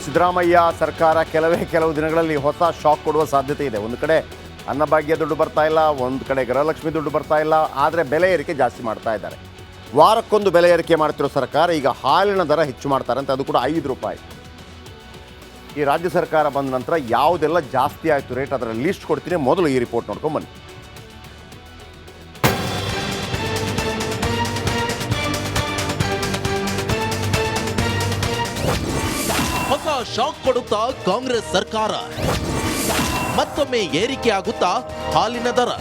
ಸಿದ್ದರಾಮಯ್ಯ ಸರ್ಕಾರ ಕೆಲವು ದಿನಗಳಲ್ಲಿ ಹೊಸ ಶಾಕ್ ಕೊಡುವ ಸಾಧ್ಯತೆ ಇದೆ. ಒಂದು ಕಡೆ ಅನ್ನಭಾಗ್ಯ ದುಡ್ಡು ಬರ್ತಾ ಇಲ್ಲ, ಒಂದು ಕಡೆ ಗೃಹಲಕ್ಷ್ಮಿ ದುಡ್ಡು ಬರ್ತಾ ಇಲ್ಲ, ಆದರೆ ಬೆಲೆ ಏರಿಕೆ ಜಾಸ್ತಿ ಮಾಡ್ತಾ ಇದ್ದಾರೆ. ವಾರಕ್ಕೊಂದು ಬೆಲೆ ಏರಿಕೆ ಮಾಡ್ತಿರೋ ಸರ್ಕಾರ ಈಗ ಹಾಲಿನ ದರ ಹೆಚ್ಚು ಮಾಡ್ತಾರಂತೆ, ಅದು ಕೂಡ 5 ರೂಪಾಯಿ. ಈ ರಾಜ್ಯ ಸರ್ಕಾರ ಬಂದ ನಂತರ ಯಾವುದೆಲ್ಲ ಜಾಸ್ತಿ ಆಯಿತು ರೇಟ್, ಅದರ ಲಿಸ್ಟ್ ಕೊಡ್ತೀನಿ. ಮೊದಲು ಈ ರಿಪೋರ್ಟ್ ನೋಡ್ಕೊಂಡು ಬನ್ನಿ. ಹೊಸ ಶಾಕ್ ಕೊಡುತ್ತಾ ಕಾಂಗ್ರೆಸ್ ಸರ್ಕಾರ, ಮತ್ತೊಮ್ಮೆ ಏರಿಕೆ ಆಗುತ್ತಾ ಹಾಲಿನ ದರ.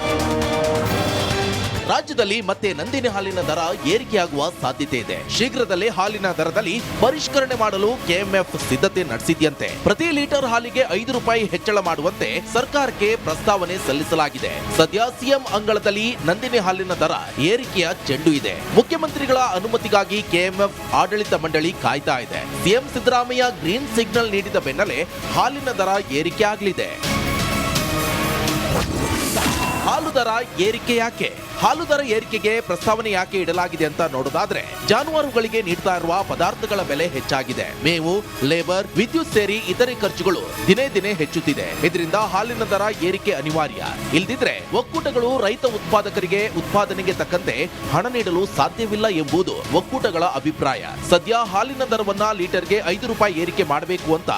ರಾಜ್ಯದಲ್ಲಿ ಮತ್ತೆ ನಂದಿನಿ ಹಾಲಿನ ದರ ಏರಿಕೆಯಾಗುವ ಸಾಧ್ಯತೆ ಇದೆ. ಶೀಘ್ರದಲ್ಲೇ ಹಾಲಿನ ದರದಲ್ಲಿ ಪರಿಷ್ಕರಣೆ ಮಾಡಲು ಕೆಎಂಎಫ್ ಸಿದ್ಧತೆ ನಡೆಸಿದೆಯಂತೆ. ಪ್ರತಿ ಲೀಟರ್ ಹಾಲಿಗೆ 5 ರೂಪಾಯಿ ಹೆಚ್ಚಳ ಮಾಡುವಂತೆ ಸರ್ಕಾರಕ್ಕೆ ಪ್ರಸ್ತಾವನೆ ಸಲ್ಲಿಸಲಾಗಿದೆ. ಸದ್ಯ ಸಿಎಂ ಅಂಗಳದಲ್ಲಿ ನಂದಿನಿ ಹಾಲಿನ ದರ ಏರಿಕೆಯ ಚೆಂಡು ಇದೆ. ಮುಖ್ಯಮಂತ್ರಿಗಳ ಅನುಮತಿಗಾಗಿ ಕೆಎಂಎಫ್ ಆಡಳಿತ ಮಂಡಳಿ ಕಾಯ್ತಾ ಇದೆ. ಸಿಎಂ ಸಿದ್ದರಾಮಯ್ಯ ಗ್ರೀನ್ ಸಿಗ್ನಲ್ ನೀಡಿದ ಬೆನ್ನಲ್ಲೇ ಹಾಲಿನ ದರ ಏರಿಕೆ ಆಗಲಿದೆ. ಹಾಲು ದರ ಏರಿಕೆ ಯಾಕೆ? ಹಾಲು ದರ ಏರಿಕೆಗೆ ಪ್ರಸ್ತಾವನೆ ಯಾಕೆ ಇಡಲಾಗಿದೆ ಅಂತ ನೋಡೋದಾದ್ರೆ, ಜಾನುವಾರುಗಳಿಗೆ ನೀಡ್ತಾ ಇರುವ ಪದಾರ್ಥಗಳ ಬೆಲೆ ಹೆಚ್ಚಾಗಿದೆ. ಮೇವು, ಲೇಬರ್, ವಿದ್ಯುತ್ ಸೇರಿ ಇತರೆ ಖರ್ಚುಗಳು ದಿನೇ ದಿನೇ ಹೆಚ್ಚುತ್ತಿದೆ. ಇದರಿಂದ ಹಾಲಿನ ದರ ಏರಿಕೆ ಅನಿವಾರ್ಯ. ಇಲ್ದಿದ್ರೆ ಒಕ್ಕೂಟಗಳು ರೈತ ಉತ್ಪಾದಕರಿಗೆ ಉತ್ಪಾದನೆಗೆ ತಕ್ಕಂತೆ ಹಣ ನೀಡಲು ಸಾಧ್ಯವಿಲ್ಲ ಎಂಬುದು ಒಕ್ಕೂಟಗಳ ಅಭಿಪ್ರಾಯ. ಸದ್ಯ ಹಾಲಿನ ದರವನ್ನ ಲೀಟರ್ಗೆ 5 ರೂಪಾಯಿ ಏರಿಕೆ ಮಾಡಬೇಕು ಅಂತ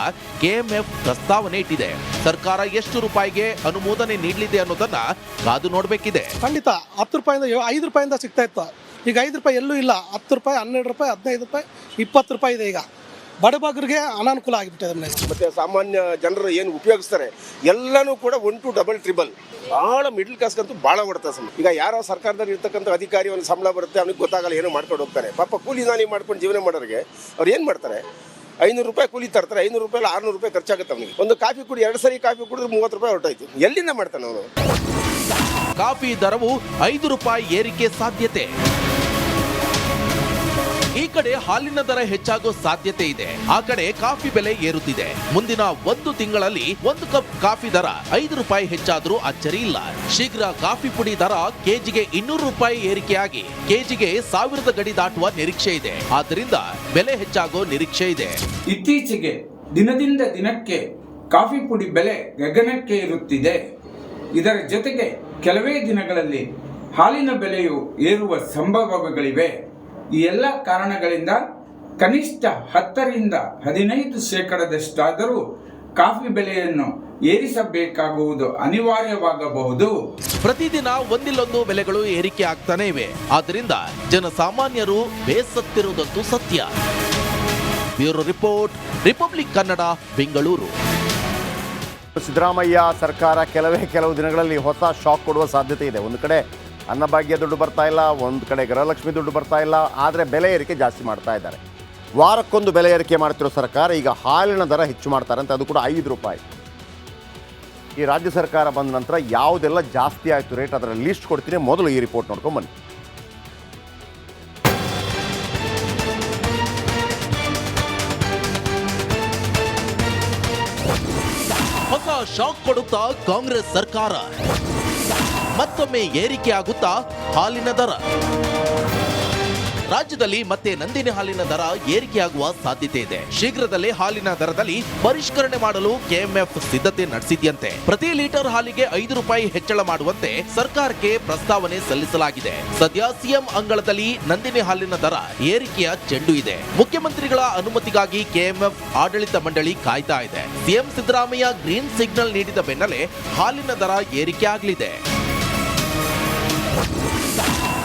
ಕೆಎಂಎಫ್ ಪ್ರಸ್ತಾವನೆ ಇಟ್ಟಿದೆ. ಸರ್ಕಾರ ಎಷ್ಟು ರೂಪಾಯಿಗೆ ಅನುಮೋದನೆ ನೀಡಲಿದೆ ಅನ್ನೋದನ್ನ ಕಾದು ನೋಡಬೇಕಿದೆ. ಖಂಡಿತ 10 ರೂಪಾಯಿಂದ 5 ರೂಪಾಯಿಂದ ಸಿಗ್ತಾ ಇತ್ತು. ಈಗ 5 ರೂಪಾಯಿ ಎಲ್ಲೂ ಇಲ್ಲ. 10 ರೂಪಾಯಿ, 12 ರೂಪಾಯಿ, 15 ರೂಪಾಯಿ, 20 ರೂಪಾಯಿ ಇದೆ. ಈಗ ಬಡಬಗ್ಗರಿಗೆ ಅನಾನುಕೂಲ ಆಗಿಬಿಟ್ಟಿದೆ. ಮತ್ತೆ ಸಾಮಾನ್ಯ ಜನರು ಏನು ಉಪಯೋಗಿಸ್ತಾರೆ ಎಲ್ಲನೂ ಕೂಡ 1 to double triple ಭಾಳ ಮಿಡ್ಲ್ ಕ್ಲಾಸ್ಗಂತೂ ಭಾಳ ಹೊಡ್ತಾರೆ. ಈಗ ಯಾರೋ ಸರ್ಕಾರದಲ್ಲಿ ಇರ್ತಕ್ಕಂಥ ಅಧಿಕಾರಿ ಒಂದು ಸಂಬಳ ಬರುತ್ತೆ, ಅವನಿಗೆ ಗೊತ್ತಾಗಲ್ಲ, ಏನೋ ಮಾಡ್ಕೊಂಡು ಹೋಗ್ತಾರೆ. ಪಾಪ ಕೂಲಿ ನಾಲಿ ಮಾಡ್ಕೊಂಡು ಜೀವನ ಮಾಡೋರಿಗೆ ಅವ್ರು ಏನು ಮಾಡ್ತಾರೆ, 500 ರೂಪಾಯಿ ಕೂಲಿ ತರ್ತಾರೆ. 500 ರೂಪಾಯಿ 600 ರೂಪಾಯಿ ಖರ್ಚಾಗುತ್ತೆ ಅವನಿಗೆ. ಒಂದು ಕಾಫಿ ಕುಡಿ, 2 ಸರಿ ಕಾಫಿ ಕುಡಿದ್ರೆ 30 ರೂಪಾಯಿ ಹೊರಟಾಯ್ತು. ಎಲ್ಲಿಂದ ಮಾಡ್ತಾನೆ ಅವನು? ಕಾಫಿ ದರವು 5 ರೂಪಾಯಿ ಏರಿಕೆ ಸಾಧ್ಯತೆ. ಈ ಕಡೆ ಹಾಲಿನ ದರ ಹೆಚ್ಚಾಗೋ ಸಾಧ್ಯತೆ ಇದೆ, ಆ ಕಡೆ ಕಾಫಿ ಬೆಲೆ ಏರುತ್ತಿದೆ. ಮುಂದಿನ 1 ತಿಂಗಳಲ್ಲಿ 1 ಕಪ್ ಕಾಫಿ ದರ 5 ರೂಪಾಯಿ ಹೆಚ್ಚಾದ್ರೂ ಅಚ್ಚರಿ ಇಲ್ಲ. ಶೀಘ್ರ ಕಾಫಿ ಪುಡಿ ದರ ಕೆಜಿಗೆ 200 ರೂಪಾಯಿ ಏರಿಕೆಯಾಗಿ ಕೆಜಿಗೆ 1000 ಗಡಿ ದಾಟುವ ನಿರೀಕ್ಷೆ ಇದೆ. ಆದ್ದರಿಂದ ಬೆಲೆ ಹೆಚ್ಚಾಗೋ ನಿರೀಕ್ಷೆ ಇದೆ. ಇತ್ತೀಚೆಗೆ ದಿನದಿಂದ ದಿನಕ್ಕೆ ಕಾಫಿ ಪುಡಿ ಬೆಲೆ ಗಗನಕ್ಕೆ ಏರುತ್ತಿದೆ. ಇದರ ಜೊತೆಗೆ ಕೆಲವೇ ದಿನಗಳಲ್ಲಿ ಹಾಲಿನ ಬೆಲೆಯು ಏರುವ ಸಂಭವಗಳಿವೆ. ಈ ಎಲ್ಲ ಕಾರಣಗಳಿಂದ ಕನಿಷ್ಠ 10 ರಿಂದ 15% ಕಾಫಿ ಬೆಲೆಯನ್ನು ಏರಿಸಬೇಕಾಗುವುದು ಅನಿವಾರ್ಯವಾಗಬಹುದು. ಪ್ರತಿದಿನ ಒಂದಿಲ್ಲೊಂದು ಬೆಲೆಗಳು ಏರಿಕೆ ಆಗ್ತಾನೆ ಇವೆ. ಆದ್ದರಿಂದ ಜನಸಾಮಾನ್ಯರು ಬೇಸತ್ತಿರುವುದಂತೂ ಸತ್ಯ. Bureau report, republic Kannada, Bengaluru. Siddaramaiah ಸರ್ಕಾರ ಕೆಲವು ದಿನಗಳಲ್ಲಿ ಹೊಸ ಶಾಕ್ ಕೊಡುವ ಸಾಧ್ಯತೆ ಇದೆ. ಒಂದು ಕಡೆ ಅನ್ನಭಾಗ್ಯ ದುಡ್ಡು ಬರ್ತಾ ಇಲ್ಲ, ಒಂದು ಕಡೆ ಗೃಹಲಕ್ಷ್ಮಿ ದುಡ್ಡು ಬರ್ತಾ ಇಲ್ಲ, ಆದರೆ ಬೆಲೆ ಏರಿಕೆ ಜಾಸ್ತಿ ಮಾಡ್ತಾ ಇದ್ದಾರೆ. ವಾರಕ್ಕೊಂದು ಬೆಲೆ ಏರಿಕೆ ಮಾಡ್ತಿರೋ ಸರ್ಕಾರ ಈಗ ಹಾಲಿನ ದರ ಹೆಚ್ಚು ಮಾಡ್ತಾರಂತೆ, ಅದು ಕೂಡ 5 ರೂಪಾಯಿ. ಈ ರಾಜ್ಯ ಸರ್ಕಾರ ಬಂದ ನಂತರ ಯಾವುದೆಲ್ಲ ಜಾಸ್ತಿ ಆಯಿತು ರೇಟ್, ಅದರ ಲಿಸ್ಟ್ ಕೊಡ್ತೀನಿ. ಮೊದಲು ಈ ರಿಪೋರ್ಟ್ ನೋಡ್ಕೊಂಡು ಬನ್ನಿ. ಹೊಸ ಶಾಕ್ ಕೊಡುತ್ತಾ ಕಾಂಗ್ರೆಸ್ ಸರ್ಕಾರ, ಮತ್ತೊಮ್ಮೆ ಏರಿಕೆ ಆಗುತ್ತಾ ಹಾಲಿನ ದರ. ರಾಜ್ಯದಲ್ಲಿ ಮತ್ತೆ ನಂದಿನಿ ಹಾಲಿನ ದರ ಏರಿಕೆಯಾಗುವ ಸಾಧ್ಯತೆ ಇದೆ. ಶೀಘ್ರದಲ್ಲೇ ಹಾಲಿನ ದರದಲ್ಲಿ ಪರಿಷ್ಕರಣೆ ಮಾಡಲು ಕೆಎಂಎಫ್ ಸಿದ್ಧತೆ ನಡೆಸಿದೆಯಂತೆ. ಪ್ರತಿ ಲೀಟರ್ ಹಾಲಿಗೆ 5 ರೂಪಾಯಿ ಹೆಚ್ಚಳ ಮಾಡುವಂತೆ ಸರ್ಕಾರಕ್ಕೆ ಪ್ರಸ್ತಾವನೆ ಸಲ್ಲಿಸಲಾಗಿದೆ. ಸದ್ಯ ಸಿಎಂ ಅಂಗಳದಲ್ಲಿ ನಂದಿನಿ ಹಾಲಿನ ದರ ಏರಿಕೆಯ ಚೆಂಡು ಇದೆ. ಮುಖ್ಯಮಂತ್ರಿಗಳ ಅನುಮತಿಗಾಗಿ ಕೆಎಂಎಫ್ ಆಡಳಿತ ಮಂಡಳಿ ಕಾಯ್ತಾ ಇದೆ. ಸಿಎಂ ಸಿದ್ದರಾಮಯ್ಯ ಗ್ರೀನ್ ಸಿಗ್ನಲ್ ನೀಡಿದ ಬೆನ್ನಲ್ಲೇ ಹಾಲಿನ ದರ ಏರಿಕೆ ಆಗಲಿದೆ.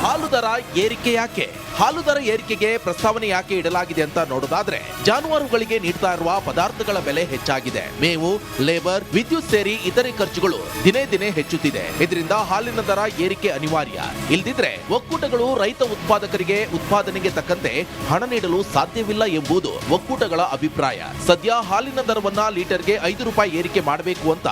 ಹಾಲು ದರ ಏರಿಕೆ ಯಾಕೆ? ಹಾಲು ದರ ಏರಿಕೆಗೆ ಪ್ರಸ್ತಾವನೆ ಯಾಕೆ ಇಡಲಾಗಿದೆ ಅಂತ ನೋಡೋದಾದ್ರೆ, ಜಾನುವಾರುಗಳಿಗೆ ನೀಡ್ತಾ ಇರುವ ಪದಾರ್ಥಗಳ ಬೆಲೆ ಹೆಚ್ಚಾಗಿದೆ. ಮೇವು, ಲೇಬರ್, ವಿದ್ಯುತ್ ಸೇರಿ ಇತರೆ ಖರ್ಚುಗಳು ದಿನೇ ದಿನೇ ಹೆಚ್ಚುತ್ತಿದೆ. ಇದರಿಂದ ಹಾಲಿನ ದರ ಏರಿಕೆ ಅನಿವಾರ್ಯ. ಇಲ್ದಿದ್ರೆ ಒಕ್ಕೂಟಗಳು ರೈತ ಉತ್ಪಾದಕರಿಗೆ ಉತ್ಪಾದನೆಗೆ ತಕ್ಕಂತೆ ಹಣ ನೀಡಲು ಸಾಧ್ಯವಿಲ್ಲ ಎಂಬುದು ಒಕ್ಕೂಟಗಳ ಅಭಿಪ್ರಾಯ. ಸದ್ಯ ಹಾಲಿನ ದರವನ್ನ ಲೀಟರ್ಗೆ 5 ರೂಪಾಯಿ ಏರಿಕೆ ಮಾಡಬೇಕು ಅಂತ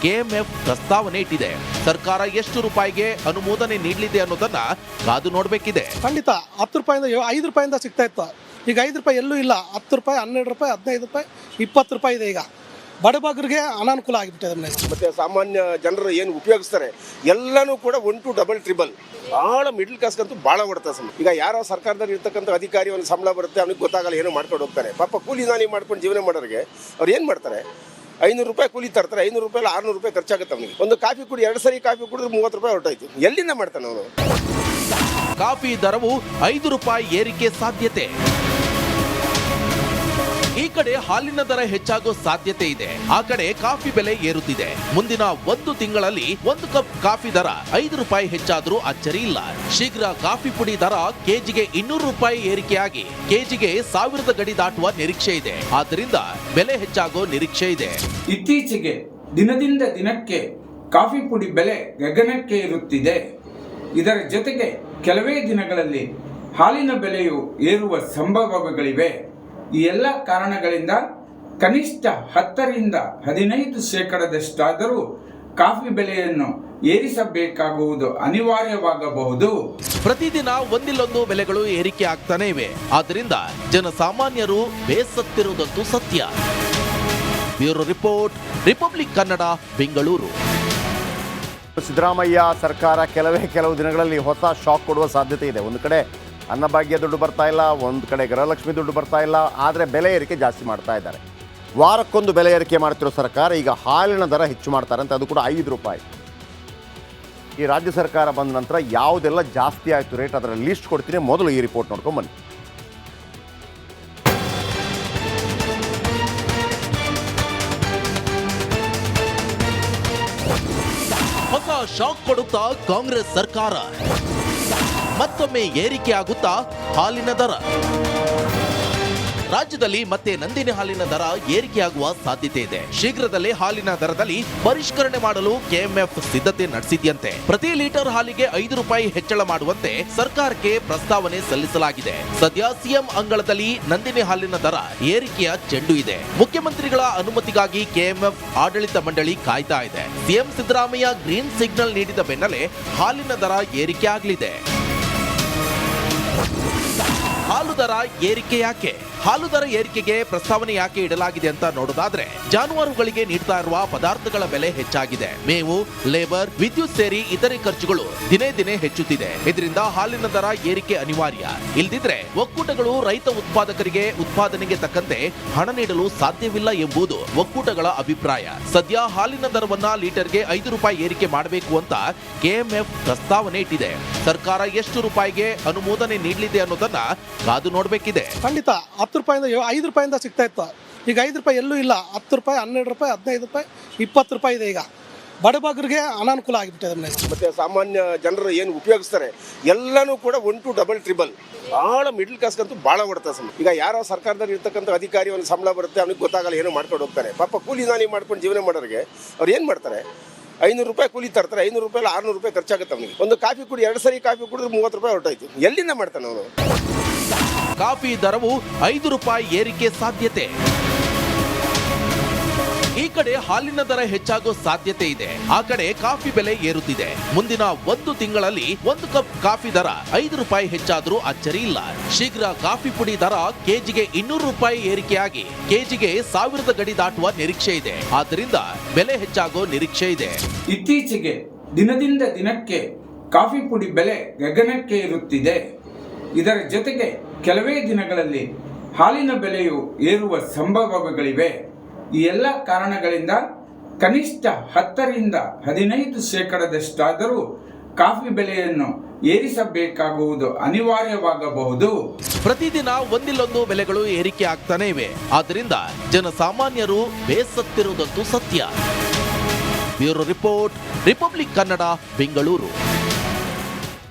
ಕೆಎಂಎಫ್ ಪ್ರಸ್ತಾವನೆ ಇಟ್ಟಿದೆ. ಸರ್ಕಾರ ಎಷ್ಟು ರೂಪಾಯಿಗೆ ಅನುಮೋದನೆ ನೀಡಲಿದೆ ಅನ್ನೋದನ್ನ ಕಾದು ನೋಡಬೇಕಿದೆ. ಖಂಡಿತ 10 ರೂಪಾಯಿಂದ 5 ರೂಪಾಯಿಂದ ಸಿಗ್ತಾ ಇತ್ತು. ಈಗ 5 ರೂಪಾಯಿ ಎಲ್ಲೂ ಇಲ್ಲ. 10 ರೂಪಾಯಿ, 12 ರೂಪಾಯಿ, 15 ರೂಪಾಯಿ, 20 ರೂಪಾಯಿ ಇದೆ. ಈಗ ಬಡಬಗ್ಗರಿಗೆ ಅನಾನುಕೂಲ ಆಗಿಬಿಟ್ಟಿದೆ. ಮತ್ತೆ ಸಾಮಾನ್ಯ ಜನರು ಏನು ಉಪಯೋಗಿಸ್ತಾರೆ ಎಲ್ಲನೂ ಕೂಡ 1 to ಡಬಲ್ ಟ್ರಿಬಲ್ ಭಾಳ ಮಿಡ್ಲ್ ಕ್ಲಾಸ್ಗಂತೂ ಭಾಳ ಹೊಡ್ತಾರೆ ಸರ್. ಈಗ ಯಾರೋ ಸರ್ಕಾರದಲ್ಲಿ ಇರ್ತಕ್ಕಂಥ ಅಧಿಕಾರಿ ಒಂದು ಸಂಬಳ ಬರುತ್ತೆ, ಅವ್ನಿಗೆ ಗೊತ್ತಾಗಲ್ಲ, ಏನೋ ಮಾಡ್ಕೊಂಡು ಹೋಗ್ತಾರೆ. ಪಾಪ ಕೂಲಿ ನಾಲಿ ಮಾಡ್ಕೊಂಡು ಜೀವನ ಮಾಡೋರಿಗೆ ಅವ್ರು ಏನು ಮಾಡ್ತಾರೆ, 500 ರೂಪಾಯಿ ಕೂಲಿ ತರ್ತಾರೆ, 500 ರೂಪಾಯಿ 600 ರೂಪಾಯಿ ಖರ್ಚಾಗುತ್ತೆ ಅವನಿಗೆ. ಒಂದು ಕಾಫಿ ಕುಡಿ, 2 ಸರಿ ಕಾಫಿ ಕುಡಿದ್ರೆ 30 ರೂಪಾಯಿ ಹೊರಟಾಯ್ತು. ಎಲ್ಲಿಂದ ಮಾಡ್ತಾನೆ ಅವನು? ಕಾಫಿ ದರವು 5 ರೂಪಾಯಿ ಏರಿಕೆ ಸಾಧ್ಯತೆ. ಈ ಕಡೆ ಹಾಲಿನ ದರ ಹೆಚ್ಚಾಗೋ ಸಾಧ್ಯತೆ ಇದೆ, ಆ ಕಡೆ ಕಾಫಿ ಬೆಲೆ ಏರುತ್ತಿದೆ. ಮುಂದಿನ 1 ತಿಂಗಳಲ್ಲಿ 1 ಕಪ್ ಕಾಫಿ ದರ 5 ರೂಪಾಯಿ ಹೆಚ್ಚಾದ್ರೂ ಅಚ್ಚರಿ ಇಲ್ಲ. ಶೀಘ್ರ ಕಾಫಿ ಪುಡಿ ದರ ಕೆಜಿಗೆ 200 ರೂಪಾಯಿ ಏರಿಕೆಯಾಗಿ ಕೆಜಿಗೆ 1000 ಗಡಿ ದಾಟುವ ನಿರೀಕ್ಷೆ ಇದೆ. ಆದ್ದರಿಂದ ಬೆಲೆ ಹೆಚ್ಚಾಗೋ ನಿರೀಕ್ಷೆ ಇದೆ. ಇತ್ತೀಚೆಗೆ ದಿನದಿಂದ ದಿನಕ್ಕೆ ಕಾಫಿ ಪುಡಿ ಬೆಲೆ ಗಗನಕ್ಕೆ ಏರುತ್ತಿದೆ. ಇದರ ಜೊತೆಗೆ ಕೆಲವೇ ದಿನಗಳಲ್ಲಿ ಹಾಲಿನ ಬೆಲೆಯು ಏರುವ ಸಂಭವಗಳಿವೆ. ಈ ಎಲ್ಲ ಕಾರಣಗಳಿಂದ ಕನಿಷ್ಠ 10 ರಿಂದ 15% ಕಾಫಿ ಬೆಲೆಯನ್ನು ಏರಿಸಬೇಕಾಗುವುದು ಅನಿವಾರ್ಯವಾಗಬಹುದು. ಪ್ರತಿದಿನ ಒಂದಿಲ್ಲೊಂದು ಬೆಲೆಗಳು ಏರಿಕೆ ಆಗ್ತಾನೆ ಇವೆ. ಆದ್ದರಿಂದ ಜನಸಾಮಾನ್ಯರು ಬೇಸತ್ತಿರುವುದಂತೂ ಸತ್ಯ. Bureau report, republic Kannada, Bengaluru. Siddaramaiah ಸರ್ಕಾರ ಕೆಲವು ದಿನಗಳಲ್ಲಿ ಹೊಸ ಶಾಕ್ ಕೊಡುವ ಸಾಧ್ಯತೆ ಇದೆ. ಒಂದು ಕಡೆ ಅನ್ನಭಾಗ್ಯ ದುಡ್ಡು ಬರ್ತಾ ಇಲ್ಲ, ಒಂದು ಕಡೆ ಗೃಹಲಕ್ಷ್ಮಿ ದುಡ್ಡು ಬರ್ತಾ ಇಲ್ಲ, ಆದರೆ ಬೆಲೆ ಏರಿಕೆ ಜಾಸ್ತಿ ಮಾಡ್ತಾ ಇದ್ದಾರೆ. ವಾರಕ್ಕೊಂದು ಬೆಲೆ ಏರಿಕೆ ಮಾಡ್ತಿರೋ ಸರ್ಕಾರ ಈಗ ಹಾಲಿನ ದರ ಹೆಚ್ಚು ಮಾಡ್ತಾರಂತೆ, ಅದು ಕೂಡ 5 ರೂಪಾಯಿ. ಈ ರಾಜ್ಯ ಸರ್ಕಾರ ಬಂದ ನಂತರ ಯಾವುದೆಲ್ಲ ಜಾಸ್ತಿ ಆಯಿತು ರೇಟ್, ಅದರ ಲಿಸ್ಟ್ ಕೊಡ್ತೀನಿ. ಮೊದಲು ಈ ರಿಪೋರ್ಟ್ ನೋಡ್ಕೊಂಡು ಬನ್ನಿ. ಹೊಸ ಶಾಕ್ ಕೊಡುತ್ತಾ ಕಾಂಗ್ರೆಸ್ ಸರ್ಕಾರ, ಮತ್ತೊಮ್ಮೆ ಏರಿಕೆ ಆಗುತ್ತಾ ಹಾಲಿನ ದರ. ರಾಜ್ಯದಲ್ಲಿ ಮತ್ತೆ ನಂದಿನಿ ಹಾಲಿನ ದರ ಏರಿಕೆಯಾಗುವ ಸಾಧ್ಯತೆ ಇದೆ. ಶೀಘ್ರದಲ್ಲೇ ಹಾಲಿನ ದರದಲ್ಲಿ ಪರಿಷ್ಕರಣೆ ಮಾಡಲು ಕೆಎಂಎಫ್ ಸಿದ್ಧತೆ ನಡೆಸಿದೆಯಂತೆ. ಪ್ರತಿ ಲೀಟರ್ ಹಾಲಿಗೆ 5 ರೂಪಾಯಿ ಹೆಚ್ಚಳ ಮಾಡುವಂತೆ ಸರ್ಕಾರಕ್ಕೆ ಪ್ರಸ್ತಾವನೆ ಸಲ್ಲಿಸಲಾಗಿದೆ. ಸದ್ಯ ಸಿಎಂ ಅಂಗಳದಲ್ಲಿ ನಂದಿನಿ ಹಾಲಿನ ದರ ಏರಿಕೆಯ ಚೆಂಡು ಇದೆ. ಮುಖ್ಯಮಂತ್ರಿಗಳ ಅನುಮತಿಗಾಗಿ ಕೆಎಂಎಫ್ ಆಡಳಿತ ಮಂಡಳಿ ಕಾಯ್ತಾ ಇದೆ. ಸಿಎಂ ಸಿದ್ದರಾಮಯ್ಯ ಗ್ರೀನ್ ಸಿಗ್ನಲ್ ನೀಡಿದ ಬೆನ್ನಲ್ಲೇ ಹಾಲಿನ ದರ ಏರಿಕೆ ಆಗಲಿದೆ. ಹಾಲು ದರ ಏರಿಕೆ ಯಾಕೆ? ಹಾಲು ದರ ಏರಿಕೆಗೆ ಪ್ರಸ್ತಾವನೆ ಯಾಕೆ ಇಡಲಾಗಿದೆ ಅಂತ ನೋಡೋದಾದ್ರೆ, ಜಾನುವಾರುಗಳಿಗೆ ನೀಡ್ತಾ ಇರುವ ಪದಾರ್ಥಗಳ ಬೆಲೆ ಹೆಚ್ಚಾಗಿದೆ. ಮೇವು, ಲೇಬರ್, ವಿದ್ಯುತ್ ಸೇರಿ ಇತರೆ ಖರ್ಚುಗಳು ದಿನೇ ದಿನೇ ಹೆಚ್ಚುತ್ತಿದೆ. ಇದರಿಂದ ಹಾಲಿನ ದರ ಏರಿಕೆ ಅನಿವಾರ್ಯ. ಇಲ್ದಿದ್ರೆ ಒಕ್ಕೂಟಗಳು ರೈತ ಉತ್ಪಾದಕರಿಗೆ ಉತ್ಪಾದನೆಗೆ ತಕ್ಕಂತೆ ಹಣ ನೀಡಲು ಸಾಧ್ಯವಿಲ್ಲ ಎಂಬುದು ಒಕ್ಕೂಟಗಳ ಅಭಿಪ್ರಾಯ. ಸದ್ಯ ಹಾಲಿನ ದರವನ್ನ ಲೀಟರ್ಗೆ 5 ರೂಪಾಯಿ ಏರಿಕೆ ಮಾಡಬೇಕು ಅಂತ ಕೆಎಂಎಫ್ ಪ್ರಸ್ತಾವನೆ ಇಟ್ಟಿದೆ. ಸರ್ಕಾರ ಎಷ್ಟು ರೂಪಾಯಿಗೆ ಅನುಮೋದನೆ ನೀಡಲಿದೆ ಅನ್ನೋದನ್ನ ಕಾದು ನೋಡಬೇಕಿದೆ. ಖಂಡಿತ 10 ರೂಪಾಯಿಂದ 5 ರೂಪಾಯಿಂದ ಸಿಗ್ತಾ ಇತ್ತು. ಈಗ 5 ರೂಪಾಯಿ ಎಲ್ಲೂ ಇಲ್ಲ. 10 ರೂಪಾಯಿ, 12 ರೂಪಾಯಿ, 15 ರೂಪಾಯಿ, 20 ರೂಪಾಯಿ ಇದೆ. ಈಗ ಬಡಬಗ್ಗರಿಗೆ ಅನಾನುಕೂಲ ಆಗಿಬಿಟ್ಟಿದೆ. ಮತ್ತೆ ಸಾಮಾನ್ಯ ಜನರು ಏನು ಉಪಯೋಗಿಸ್ತಾರೆ ಎಲ್ಲನೂ ಕೂಡ 1 to ಡಬಲ್ ಟ್ರಿಬಲ್ ಭಾಳ ಮಿಡ್ಲ್ ಕ್ಲಾಸ್ಗಂತೂ ಭಾಳ ಹೊಡ್ತಾರೆ ಸರ್. ಈಗ ಯಾರೋ ಸರ್ಕಾರದಲ್ಲಿ ಇರ್ತಕ್ಕಂಥ ಅಧಿಕಾರಿ ಒಂದು ಸಂಬಳ ಬರುತ್ತೆ, ಅವ್ನಿಗೆ ಗೊತ್ತಾಗಲ್ಲ, ಏನೋ ಮಾಡ್ಕೊಂಡು ಹೋಗ್ತಾರೆ. ಪಾಪ ಕೂಲಿ ನಾಲಿ ಮಾಡ್ಕೊಂಡು ಜೀವನ ಮಾಡೋರಿಗೆ ಅವ್ರು ಏನು ಮಾಡ್ತಾರೆ, 500 ರೂಪಾಯಿ ಕೂಲಿ ತರ್ತಾರೆ, 500 ರೂಪಾಯಿ 600 ರೂಪಾಯಿ ಖರ್ಚಾಗುತ್ತೆ ಅವನಿಗೆ. ಒಂದು ಕಾಫಿ ಕುಡಿ, 2 ಸರಿ ಕಾಫಿ ಕುಡಿದ್ರೆ 30 ರೂಪಾಯಿ ಹೊರಟಾಯ್ತು. ಎಲ್ಲಿಂದ ಮಾಡ್ತಾನೆ ಅವನು? ಕಾಫಿ ದರವು 5 ರೂಪಾಯಿ ಏರಿಕೆ ಸಾಧ್ಯತೆ. ಈ ಕಡೆ ಹಾಲಿನ ದರ ಹೆಚ್ಚಾಗೋ ಸಾಧ್ಯತೆ ಇದೆ, ಆ ಕಡೆ ಕಾಫಿ ಬೆಲೆ ಏರುತ್ತಿದೆ. ಮುಂದಿನ 1 ತಿಂಗಳಲ್ಲಿ 1 ಕಪ್ ಕಾಫಿ ದರ 5 ರೂಪಾಯಿ ಹೆಚ್ಚಾದ್ರೂ ಅಚ್ಚರಿ ಇಲ್ಲ. ಶೀಘ್ರ ಕಾಫಿ ಪುಡಿ ದರ ಕೆಜಿಗೆ 200 ರೂಪಾಯಿ ಏರಿಕೆಯಾಗಿ ಕೆಜಿಗೆ 1000 ಗಡಿ ದಾಟುವ ನಿರೀಕ್ಷೆ ಇದೆ. ಆದ್ದರಿಂದ ಬೆಲೆ ಹೆಚ್ಚಾಗೋ ನಿರೀಕ್ಷೆ ಇದೆ. ಇತ್ತೀಚೆಗೆ ದಿನದಿಂದ ದಿನಕ್ಕೆ ಕಾಫಿ ಪುಡಿ ಬೆಲೆ ಗಗನಕ್ಕೆ ಏರುತ್ತಿದೆ. ಇದರ ಜೊತೆಗೆ ಕೆಲವೇ ದಿನಗಳಲ್ಲಿ ಹಾಲಿನ ಬೆಲೆಯು ಏರುವ ಸಂಭವಗಳಿವೆ. ಈ ಎಲ್ಲ ಕಾರಣಗಳಿಂದ ಕನಿಷ್ಠ 10 ರಿಂದ 15% ಕಾಫಿ ಬೆಲೆಯನ್ನು ಏರಿಸಬೇಕಾಗುವುದು ಅನಿವಾರ್ಯವಾಗಬಹುದು. ಪ್ರತಿದಿನ ಒಂದಿಲ್ಲೊಂದು ಬೆಲೆಗಳು ಏರಿಕೆ ಆಗ್ತಾನೆ ಇವೆ. ಆದ್ದರಿಂದ ಜನಸಾಮಾನ್ಯರು ಬೇಸತ್ತಿರುವುದಂತೂ ಸತ್ಯ. Bureau report, republic Kannada, Bengaluru.